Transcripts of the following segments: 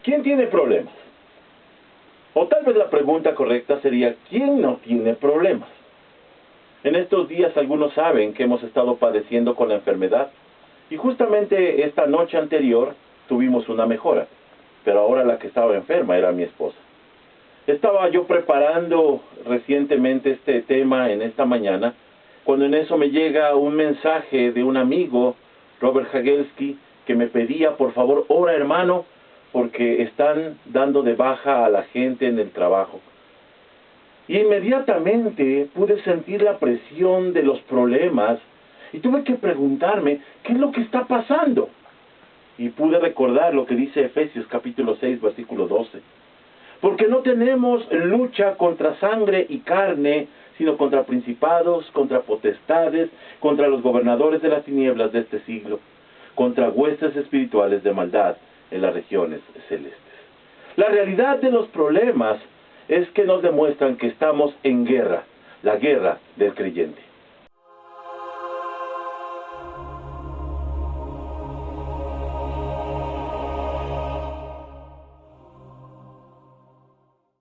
¿Quién tiene problemas? O tal vez la pregunta correcta sería, ¿quién no tiene problemas? En estos días algunos saben que hemos estado padeciendo con la enfermedad y justamente esta noche anterior tuvimos una mejora, pero ahora la que estaba enferma era mi esposa. Estaba yo preparando recientemente este tema en esta mañana, cuando en eso me llega un mensaje de un amigo, Robert Hagelski, que me pedía, por favor, ora hermano, porque están dando de baja a la gente en el trabajo. Y inmediatamente pude sentir la presión de los problemas y tuve que preguntarme, ¿qué es lo que está pasando? Y pude recordar lo que dice Efesios capítulo 6, versículo 12. Porque no tenemos lucha contra sangre y carne, sino contra principados, contra potestades, contra los gobernadores de las tinieblas de este siglo, contra huestes espirituales de maldad en las regiones celestes. La realidad de los problemas es que nos demuestran que estamos en guerra, la guerra del creyente.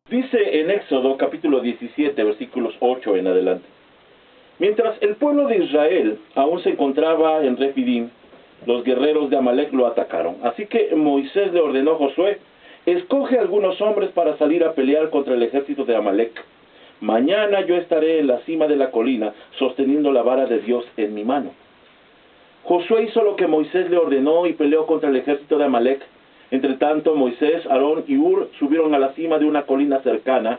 Dice en Éxodo capítulo 17, versículos 8 en adelante. Mientras el pueblo de Israel aún se encontraba en Refidim, los guerreros de Amalek lo atacaron. Así que Moisés le ordenó a Josué, escoge algunos hombres para salir a pelear contra el ejército de Amalek. Mañana yo estaré en la cima de la colina, sosteniendo la vara de Dios en mi mano. Josué hizo lo que Moisés le ordenó y peleó contra el ejército de Amalek. Entre tanto, Moisés, Aarón y Hur subieron a la cima de una colina cercana,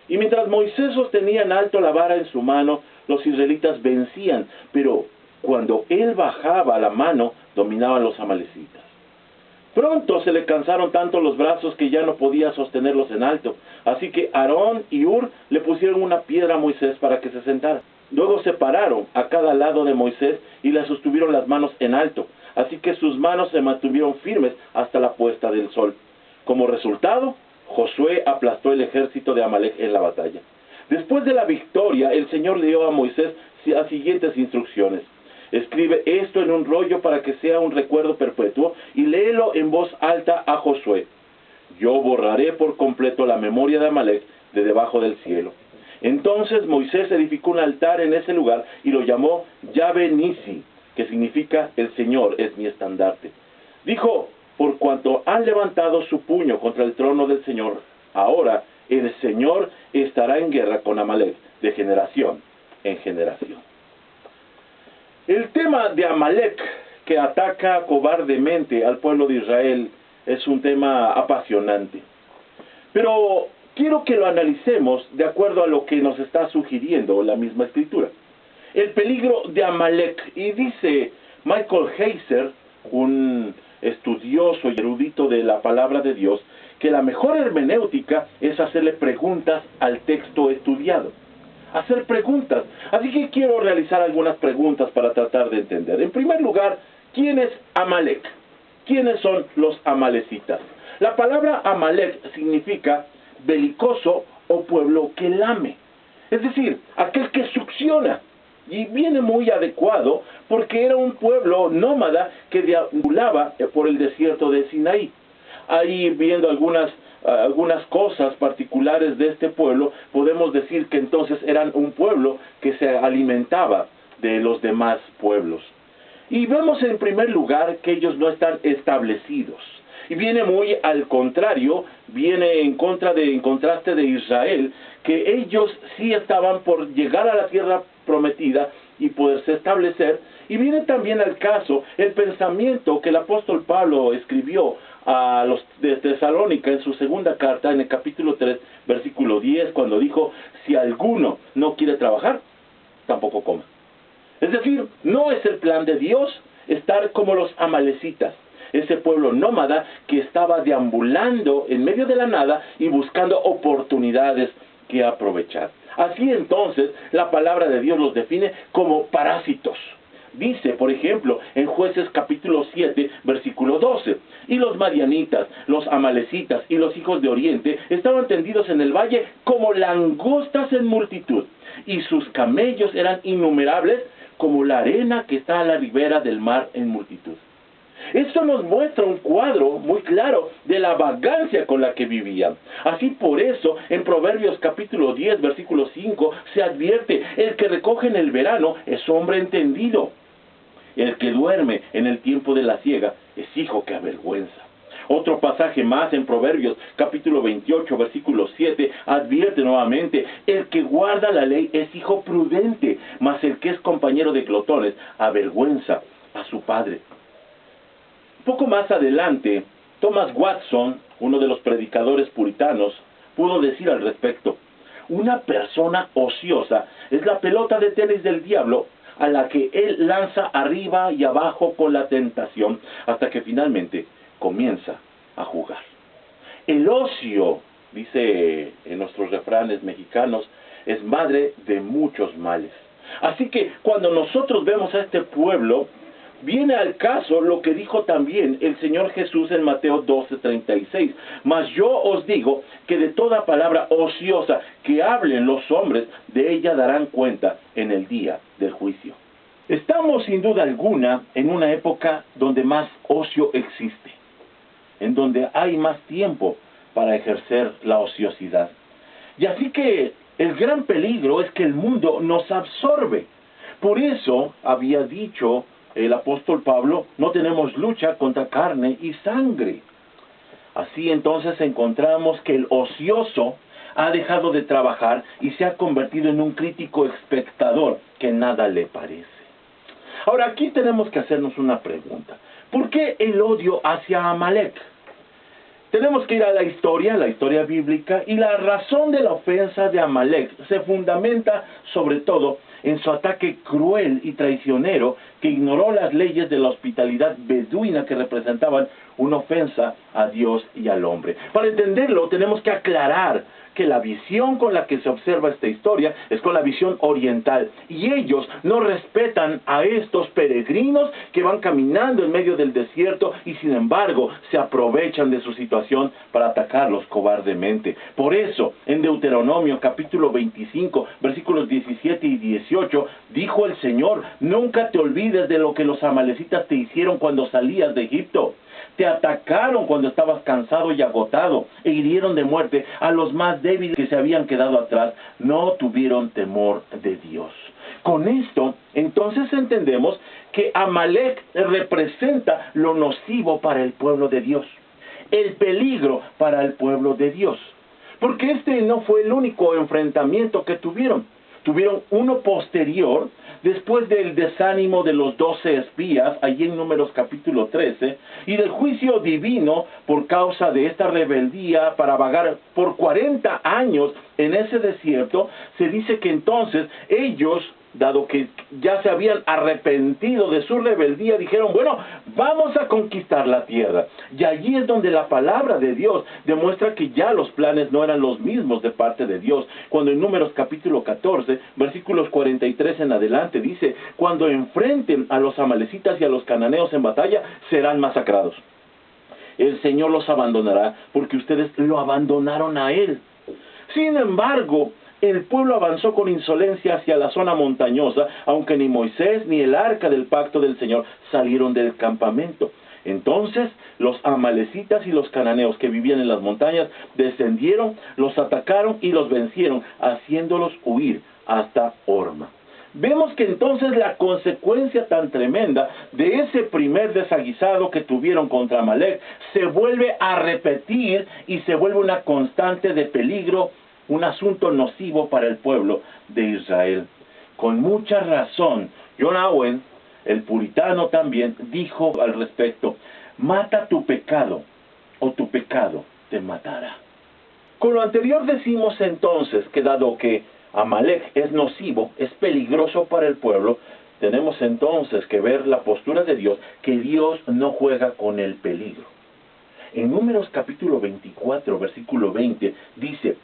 y mientras Moisés sostenía en alto la vara en su mano, los israelitas vencían, pero cuando él bajaba la mano, dominaban los amalecitas. Pronto se le cansaron tanto los brazos que ya no podía sostenerlos en alto, así que Aarón y Hur le pusieron una piedra a Moisés para que se sentara. Luego se pararon a cada lado de Moisés y le sostuvieron las manos en alto, así que sus manos se mantuvieron firmes hasta la puesta del sol. Como resultado, Josué aplastó el ejército de Amalek en la batalla. Después de la victoria, el Señor le dio a Moisés las siguientes instrucciones. Escribe esto en un rollo para que sea un recuerdo perpetuo y léelo en voz alta a Josué. Yo borraré por completo la memoria de Amalek de debajo del cielo. Entonces Moisés edificó un altar en ese lugar y lo llamó Yahvé Nisi, que significa el Señor es mi estandarte. Dijo, por cuanto han levantado su puño contra el trono del Señor, ahora el Señor estará en guerra con Amalek de generación en generación. El tema de Amalek, que ataca cobardemente al pueblo de Israel, es un tema apasionante. Pero quiero que lo analicemos de acuerdo a lo que nos está sugiriendo la misma escritura. El peligro de Amalek. Y dice Michael Heiser, un estudioso y erudito de la palabra de Dios, que la mejor hermenéutica es hacerle preguntas al texto estudiado. Hacer preguntas. Así que quiero realizar algunas preguntas para tratar de entender. En primer lugar, ¿quién es Amalek? ¿Quiénes son los amalecitas? La palabra Amalek significa belicoso o pueblo que lame. Es decir, aquel que succiona. Y viene muy adecuado porque era un pueblo nómada que deambulaba por el desierto de Sinaí. Ahí viendo algunas cosas particulares de este pueblo, podemos decir que entonces eran un pueblo que se alimentaba de los demás pueblos. Y vemos en primer lugar que ellos no están establecidos. Y viene muy al contrario, viene en contraste de Israel, que ellos sí estaban por llegar a la tierra prometida y poderse establecer. Y viene también al caso el pensamiento que el apóstol Pablo escribió a los de Tesalónica en su segunda carta, en el capítulo 3, versículo 10, cuando dijo, si alguno no quiere trabajar, tampoco coma. Es decir, no es el plan de Dios estar como los amalecitas, ese pueblo nómada que estaba deambulando en medio de la nada y buscando oportunidades que aprovechar. Así entonces, la palabra de Dios los define como parásitos. Dice, por ejemplo, en Jueces capítulo 7, versículo 12, y los madianitas, los amalecitas y los hijos de Oriente estaban tendidos en el valle como langostas en multitud, y sus camellos eran innumerables como la arena que está a la ribera del mar en multitud. Esto nos muestra un cuadro muy claro de la vagancia con la que vivían. Así por eso, en Proverbios capítulo 10, versículo 5, se advierte: el que recoge en el verano es hombre entendido. El que duerme en el tiempo de la siega es hijo que avergüenza. Otro pasaje más en Proverbios capítulo 28, versículo 7, advierte nuevamente: el que guarda la ley es hijo prudente, mas el que es compañero de glotones avergüenza a su padre. Poco más adelante, Thomas Watson, uno de los predicadores puritanos, pudo decir al respecto: una persona ociosa es la pelota de tenis del diablo a la que él lanza arriba y abajo con la tentación hasta que finalmente comienza a jugar. El ocio, dice en nuestros refranes mexicanos, es madre de muchos males. Así que cuando nosotros vemos a este pueblo, viene al caso lo que dijo también el Señor Jesús en Mateo 12:36. Mas yo os digo que de toda palabra ociosa que hablen los hombres, de ella darán cuenta en el día del juicio. Estamos sin duda alguna en una época donde más ocio existe, en donde hay más tiempo para ejercer la ociosidad. Y así que el gran peligro es que el mundo nos absorbe. Por eso había dicho el apóstol Pablo: no tenemos lucha contra carne y sangre. Así entonces encontramos que el ocioso ha dejado de trabajar y se ha convertido en un crítico espectador que nada le parece. Ahora, aquí tenemos que hacernos una pregunta: ¿por qué el odio hacia Amalek? Tenemos que ir a la historia bíblica, y la razón de la ofensa de Amalek se fundamenta sobre todo en su ataque cruel y traicionero que ignoró las leyes de la hospitalidad beduina que representaban una ofensa a Dios y al hombre. Para entenderlo tenemos que aclarar que la visión con la que se observa esta historia es con la visión oriental, y ellos no respetan a estos peregrinos que van caminando en medio del desierto y sin embargo se aprovechan de su situación para atacarlos cobardemente. Por eso, en Deuteronomio capítulo 25, versículos 17 y 18, dijo el Señor: nunca te olvides de lo que los amalecitas te hicieron cuando salías de Egipto. Te atacaron cuando estabas cansado y agotado, e hirieron de muerte a los más débiles que se habían quedado atrás. No tuvieron temor de Dios. Con esto, entonces entendemos que Amalek representa lo nocivo para el pueblo de Dios, el peligro para el pueblo de Dios. Porque este no fue el único enfrentamiento que tuvieron. Tuvieron uno posterior, después del desánimo de los 12 espías, allí en Números capítulo 13, y del juicio divino por causa de esta rebeldía para vagar por 40 años en ese desierto. Se dice que entonces ellos, dado que ya se habían arrepentido de su rebeldía, dijeron: bueno, vamos a conquistar la tierra. Y allí es donde la palabra de Dios demuestra que ya los planes no eran los mismos de parte de Dios. Cuando en Números capítulo 14, versículos 43 en adelante, dice: cuando enfrenten a los amalecitas y a los cananeos en batalla, serán masacrados. El Señor los abandonará porque ustedes lo abandonaron a Él. Sin embargo, el pueblo avanzó con insolencia hacia la zona montañosa, aunque ni Moisés ni el arca del pacto del Señor salieron del campamento. Entonces los amalecitas y los cananeos que vivían en las montañas descendieron, los atacaron y los vencieron, haciéndolos huir hasta Horma. Vemos que entonces la consecuencia tan tremenda de ese primer desaguisado que tuvieron contra Amalek se vuelve a repetir y se vuelve una constante de peligro, un asunto nocivo para el pueblo de Israel. Con mucha razón, John Owen, el puritano, también dijo al respecto: mata tu pecado, o tu pecado te matará. Con lo anterior decimos entonces que dado que Amalek es nocivo, es peligroso para el pueblo, tenemos entonces que ver la postura de Dios, que Dios no juega con el peligro. En Números capítulo 24, versículo 20, dice: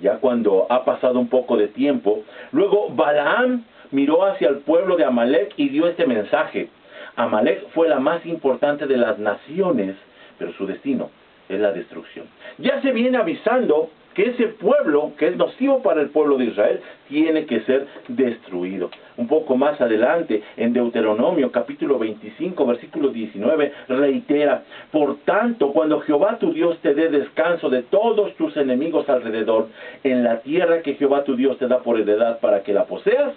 ya cuando ha pasado un poco de tiempo, luego Balaam miró hacia el pueblo de Amalek y dio este mensaje: Amalek fue la más importante de las naciones, pero su destino es la destrucción. Ya se viene avisando que ese pueblo, que es nocivo para el pueblo de Israel, tiene que ser destruido. Un poco más adelante, en Deuteronomio capítulo 25, versículo 19, reitera: por tanto, cuando Jehová tu Dios te dé descanso de todos tus enemigos alrededor, en la tierra que Jehová tu Dios te da por heredad para que la poseas,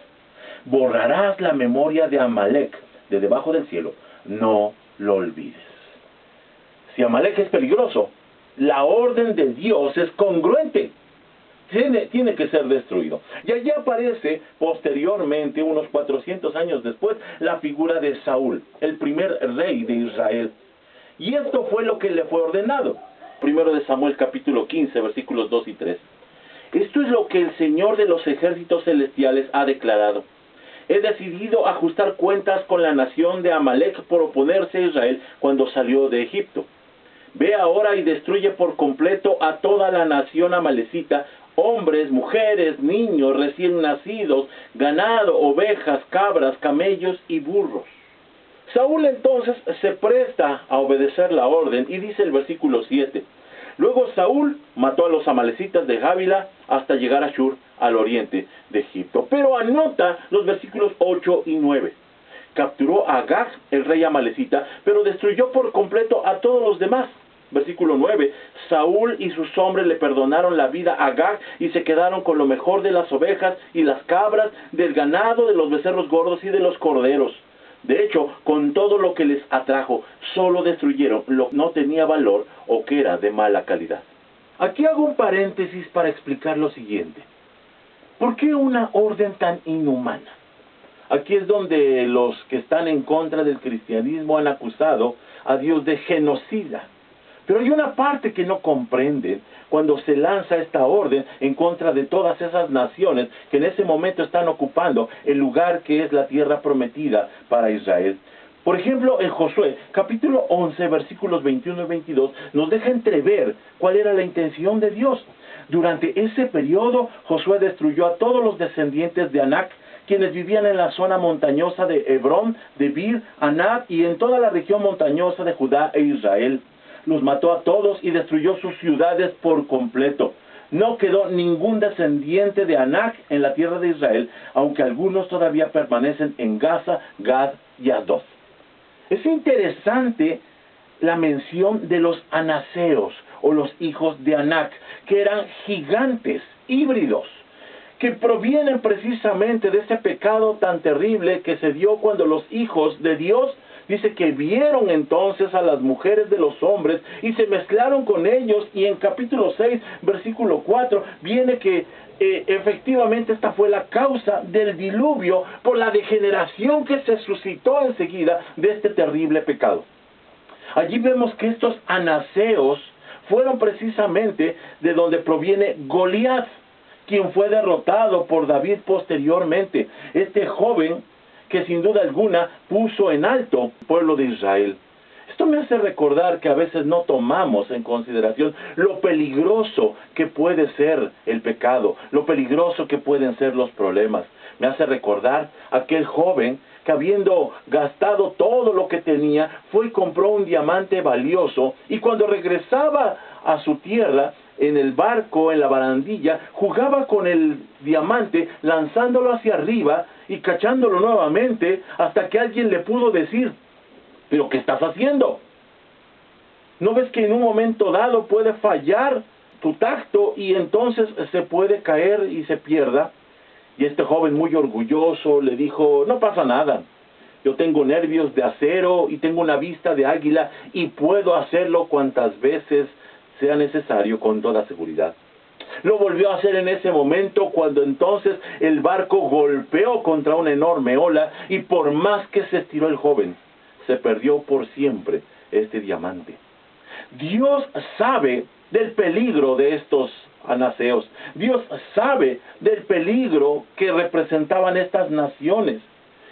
borrarás la memoria de Amalec de debajo del cielo, no lo olvides. Si Amalec es peligroso, la orden de Dios es congruente. Tiene que ser destruido. Y allí aparece posteriormente, unos 400 años después, la figura de Saúl, el primer rey de Israel. Y esto fue lo que le fue ordenado. Primero de Samuel capítulo 15, versículos 2 y 3. Esto es lo que el Señor de los ejércitos celestiales ha declarado: he decidido ajustar cuentas con la nación de Amalec por oponerse a Israel cuando salió de Egipto. Ve ahora y destruye por completo a toda la nación amalecita, hombres, mujeres, niños, recién nacidos, ganado, ovejas, cabras, camellos y burros. Saúl entonces se presta a obedecer la orden y dice el versículo 7. Luego Saúl mató a los amalecitas de Gávila hasta llegar a Shur, al oriente de Egipto. Pero anota los versículos 8 y 9. Capturó a Agag, el rey amalecita, pero destruyó por completo a todos los demás. Versículo 9. Saúl y sus hombres le perdonaron la vida a Agag y se quedaron con lo mejor de las ovejas y las cabras, del ganado, de los becerros gordos y de los corderos. De hecho, con todo lo que les atrajo, solo destruyeron lo que no tenía valor o que era de mala calidad. Aquí hago un paréntesis para explicar lo siguiente. ¿Por qué una orden tan inhumana? Aquí es donde los que están en contra del cristianismo han acusado a Dios de genocida. Pero hay una parte que no comprenden cuando se lanza esta orden en contra de todas esas naciones que en ese momento están ocupando el lugar que es la tierra prometida para Israel. Por ejemplo, en Josué, capítulo 11, versículos 21 y 22, nos deja entrever cuál era la intención de Dios. Durante ese periodo, Josué destruyó a todos los descendientes de Anac, quienes vivían en la zona montañosa de Hebrón, de Bir, Anab y en toda la región montañosa de Judá e Israel. Los mató a todos y destruyó sus ciudades por completo. No quedó ningún descendiente de Anac en la tierra de Israel, aunque algunos todavía permanecen en Gaza, Gad y Asdod. Es interesante la mención de los anaseos, o los hijos de Anac, que eran gigantes, híbridos, que provienen precisamente de ese pecado tan terrible que se dio cuando los hijos de Dios, dice que vieron entonces a las mujeres de los hombres y se mezclaron con ellos, y en capítulo 6, versículo 4, viene que efectivamente esta fue la causa del diluvio por la degeneración que se suscitó enseguida de este terrible pecado. Allí vemos que estos anaseos fueron precisamente de donde proviene Goliat, quien fue derrotado por David posteriormente, este joven que sin duda alguna puso en alto el pueblo de Israel. Esto me hace recordar que a veces no tomamos en consideración lo peligroso que puede ser el pecado, lo peligroso que pueden ser los problemas. Me hace recordar aquel joven que, habiendo gastado todo lo que tenía, fue y compró un diamante valioso, y cuando regresaba a su tierra, en el barco, en la barandilla, jugaba con el diamante, lanzándolo hacia arriba y cachándolo nuevamente, hasta que alguien le pudo decir: ¿pero qué estás haciendo? ¿No ves que en un momento dado puede fallar tu tacto y entonces se puede caer y se pierda? Y este joven, muy orgulloso, le dijo: no pasa nada, yo tengo nervios de acero y tengo una vista de águila y puedo hacerlo cuantas veces sea necesario con toda seguridad. Lo volvió a hacer en ese momento, cuando entonces el barco golpeó contra una enorme ola, y por más que se estiró el joven, se perdió por siempre este diamante. Dios sabe del peligro de estos anaseos. Dios sabe del peligro que representaban estas naciones.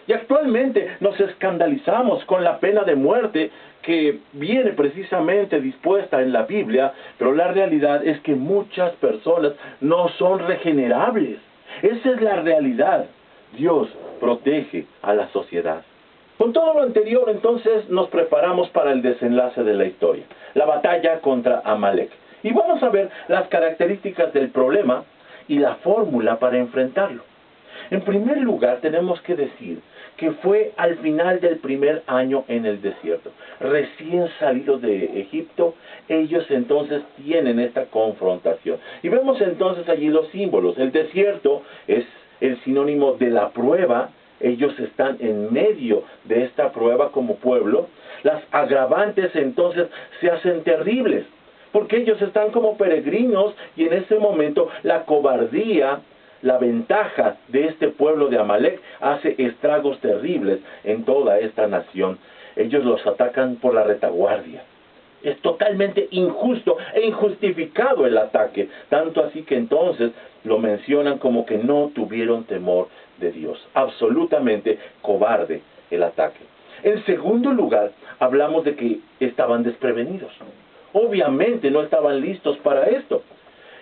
Y actualmente nos escandalizamos con la pena de muerte que viene precisamente dispuesta en la Biblia, pero la realidad es que muchas personas no son regenerables. Esa es la realidad. Dios protege a la sociedad. Con todo lo anterior, entonces, nos preparamos para el desenlace de la historia, la batalla contra Amalek. Y vamos a ver las características del problema y la fórmula para enfrentarlo. En primer lugar, tenemos que decir que fue al final del primer año en el desierto. Recién salidos de Egipto, ellos entonces tienen esta confrontación. Y vemos entonces allí los símbolos. El desierto es el sinónimo de la prueba. Ellos están en medio de esta prueba como pueblo. Las agravantes entonces se hacen terribles, porque ellos están como peregrinos y en ese momento la cobardía, la ventaja de este pueblo de Amalek hace estragos terribles en toda esta nación. Ellos los atacan por la retaguardia. Es totalmente injusto e injustificado el ataque, tanto así que entonces lo mencionan como que no tuvieron temor de Dios. Absolutamente cobarde el ataque. En segundo lugar, hablamos de que estaban desprevenidos. Obviamente no estaban listos para esto.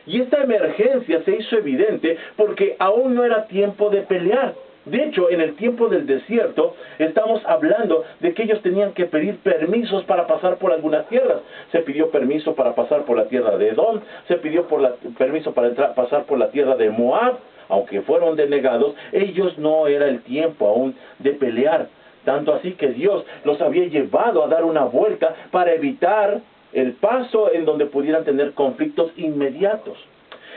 Y esta emergencia se hizo evidente porque aún no era tiempo de pelear. De hecho, en el tiempo del desierto, estamos hablando de que ellos tenían que pedir permisos para pasar por algunas tierras. Se pidió permiso para pasar por la tierra de Edom, se pidió permiso para pasar por la tierra de Moab. Aunque fueron denegados, ellos no era el tiempo aún de pelear. Tanto así que Dios los había llevado a dar una vuelta para evitar el paso en donde pudieran tener conflictos inmediatos.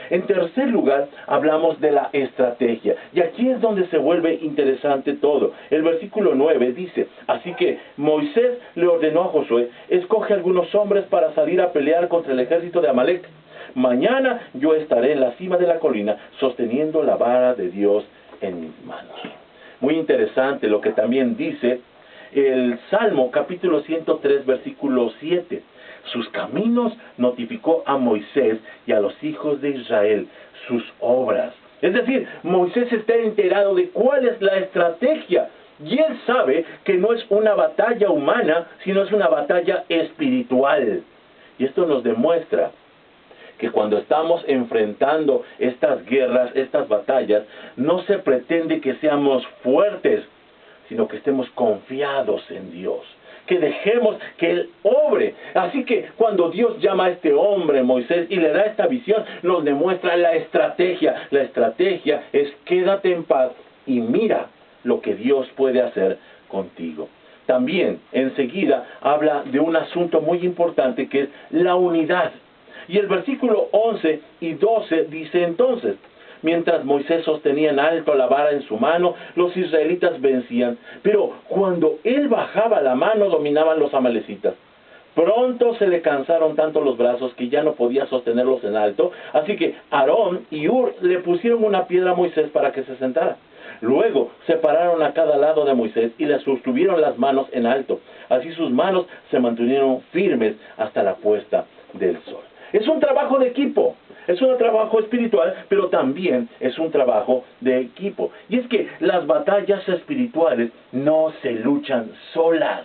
En tercer lugar, hablamos de la estrategia. Y aquí es donde se vuelve interesante todo. El versículo 9 dice: así que Moisés le ordenó a Josué: escoge algunos hombres para salir a pelear contra el ejército de Amalek. Mañana yo estaré en la cima de la colina sosteniendo la vara de Dios en mis manos. Muy interesante lo que también dice el Salmo capítulo 103 versículo 7. Sus caminos notificó a Moisés y a los hijos de Israel, sus obras. Es decir, Moisés está enterado de cuál es la estrategia. Y él sabe que no es una batalla humana, sino es una batalla espiritual. Y esto nos demuestra que cuando estamos enfrentando estas guerras, estas batallas, no se pretende que seamos fuertes, sino que estemos confiados en Dios, que dejemos que Él obre. Así que cuando Dios llama a este hombre, Moisés, y le da esta visión, nos demuestra la estrategia. La estrategia es: quédate en paz y mira lo que Dios puede hacer contigo. También, enseguida, habla de un asunto muy importante que es la unidad. Y el versículo 11 y 12 dice entonces: mientras Moisés sostenía en alto la vara en su mano, los israelitas vencían. Pero cuando él bajaba la mano, dominaban los amalecitas. Pronto se le cansaron tanto los brazos que ya no podía sostenerlos en alto. Así que Aarón y Hur le pusieron una piedra a Moisés para que se sentara. Luego se pararon a cada lado de Moisés y le sostuvieron las manos en alto. Así sus manos se mantuvieron firmes hasta la puesta del sol. Es un trabajo de equipo, es un trabajo espiritual, pero también es un trabajo de equipo. Y es que las batallas espirituales no se luchan solas.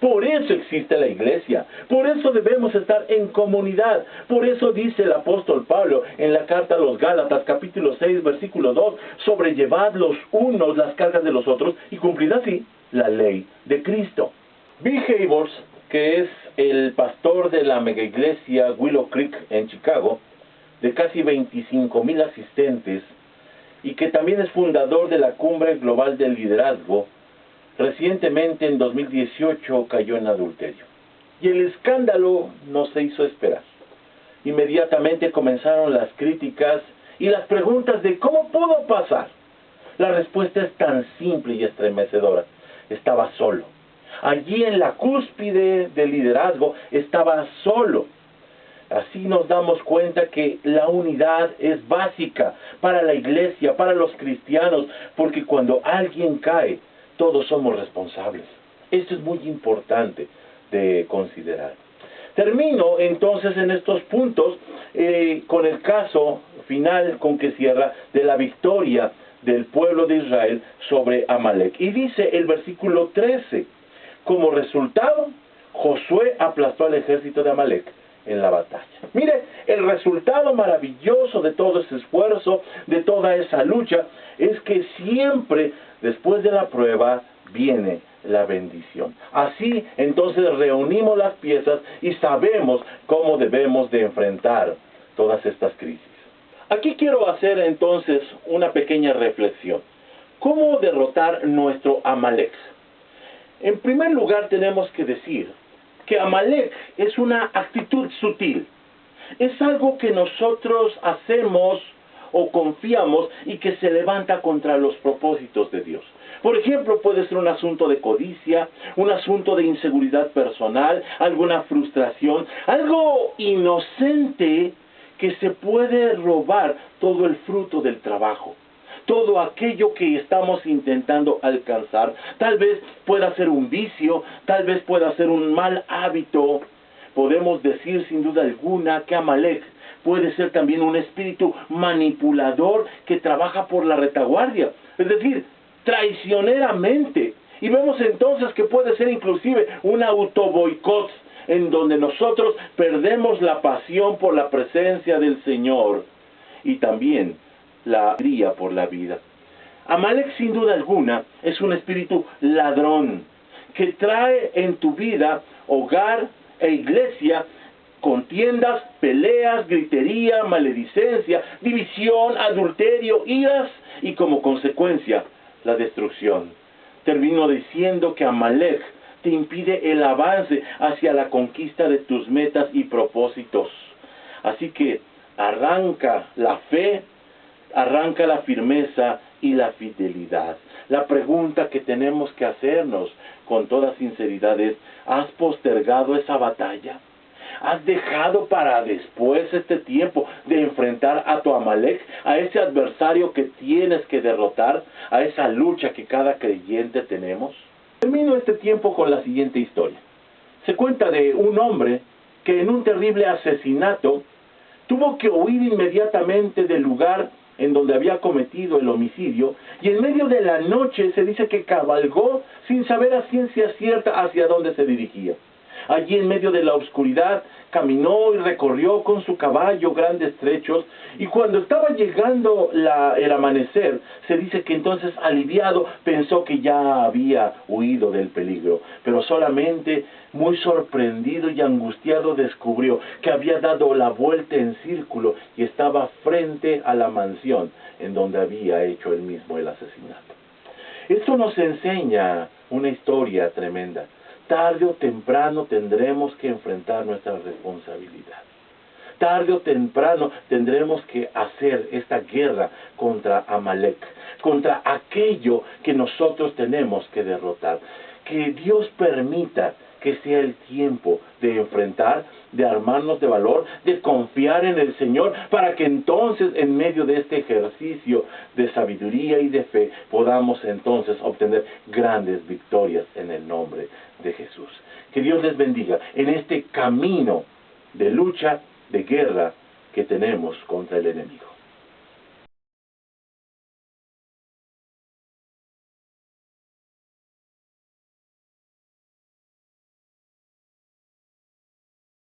Por eso existe la iglesia, por eso debemos estar en comunidad. Por eso dice el apóstol Pablo en la carta a los Gálatas, capítulo 6, versículo 2, sobrellevad los unos las cargas de los otros y cumplid así la ley de Cristo. Bill Hybels, que es el pastor de la mega iglesia Willow Creek en Chicago, de casi 25,000 asistentes, y que también es fundador de la Cumbre Global del Liderazgo, recientemente en 2018 cayó en adulterio. Y el escándalo no se hizo esperar. Inmediatamente comenzaron las críticas y las preguntas de cómo pudo pasar. La respuesta es tan simple y estremecedora: estaba solo. Allí en la cúspide del liderazgo estaba solo. Así nos damos cuenta que la unidad es básica para la iglesia, para los cristianos, porque cuando alguien cae, todos somos responsables. Esto es muy importante de considerar. Termino entonces en estos puntos con el caso final con que cierra de la victoria del pueblo de Israel sobre Amalek. Y dice el versículo 13: como resultado, Josué aplastó al ejército de Amalek en la batalla. Mire, el resultado maravilloso de todo ese esfuerzo, de toda esa lucha, es que siempre después de la prueba viene la bendición. Así, entonces, reunimos las piezas y sabemos cómo debemos de enfrentar todas estas crisis. Aquí quiero hacer, entonces, una pequeña reflexión. ¿Cómo derrotar nuestro Amalek? En primer lugar, tenemos que decir que Amalek es una actitud sutil. Es algo que nosotros hacemos o confiamos y que se levanta contra los propósitos de Dios. Por ejemplo, puede ser un asunto de codicia, un asunto de inseguridad personal, alguna frustración, algo inocente que se puede robar todo el fruto del trabajo. Todo aquello que estamos intentando alcanzar, tal vez pueda ser un vicio, tal vez pueda ser un mal hábito. Podemos decir sin duda alguna que Amalek puede ser también un espíritu manipulador que trabaja por la retaguardia, es decir, traicioneramente. Y vemos entonces que puede ser inclusive un autoboicot, en donde nosotros perdemos la pasión por la presencia del Señor y también la alegría por la vida. Amalek, sin duda alguna, es un espíritu ladrón que trae en tu vida, hogar e iglesia, contiendas, peleas, gritería, maledicencia, división, adulterio, iras y como consecuencia, la destrucción. Termino diciendo que Amalek te impide el avance hacia la conquista de tus metas y propósitos. Así que arranca la fe, arranca la firmeza y la fidelidad. La pregunta que tenemos que hacernos con toda sinceridad es: ¿has postergado esa batalla? ¿Has dejado para después este tiempo de enfrentar a tu Amalek, a ese adversario que tienes que derrotar, a esa lucha que cada creyente tenemos? Termino este tiempo con la siguiente historia. Se cuenta de un hombre que en un terrible asesinato tuvo que huir inmediatamente del lugar en donde había cometido el homicidio, y en medio de la noche se dice que cabalgó sin saber a ciencia cierta hacia dónde se dirigía. Allí en medio de la oscuridad caminó y recorrió con su caballo grandes trechos, y cuando estaba llegando el amanecer, se dice que entonces, aliviado, pensó que ya había huido del peligro, pero solamente muy sorprendido y angustiado descubrió que había dado la vuelta en círculo y estaba frente a la mansión en donde había hecho él mismo el asesinato. Esto nos enseña una historia tremenda. Tarde o temprano tendremos que enfrentar nuestra responsabilidad. Tarde o temprano tendremos que hacer esta guerra contra Amalek, contra aquello que nosotros tenemos que derrotar. Que Dios permita que sea el tiempo de enfrentar, de armarnos de valor, de confiar en el Señor, para que entonces, en medio de este ejercicio de sabiduría y de fe, podamos entonces obtener grandes victorias en el nombre de Jesús. Que Dios les bendiga en este camino de lucha, de guerra que tenemos contra el enemigo.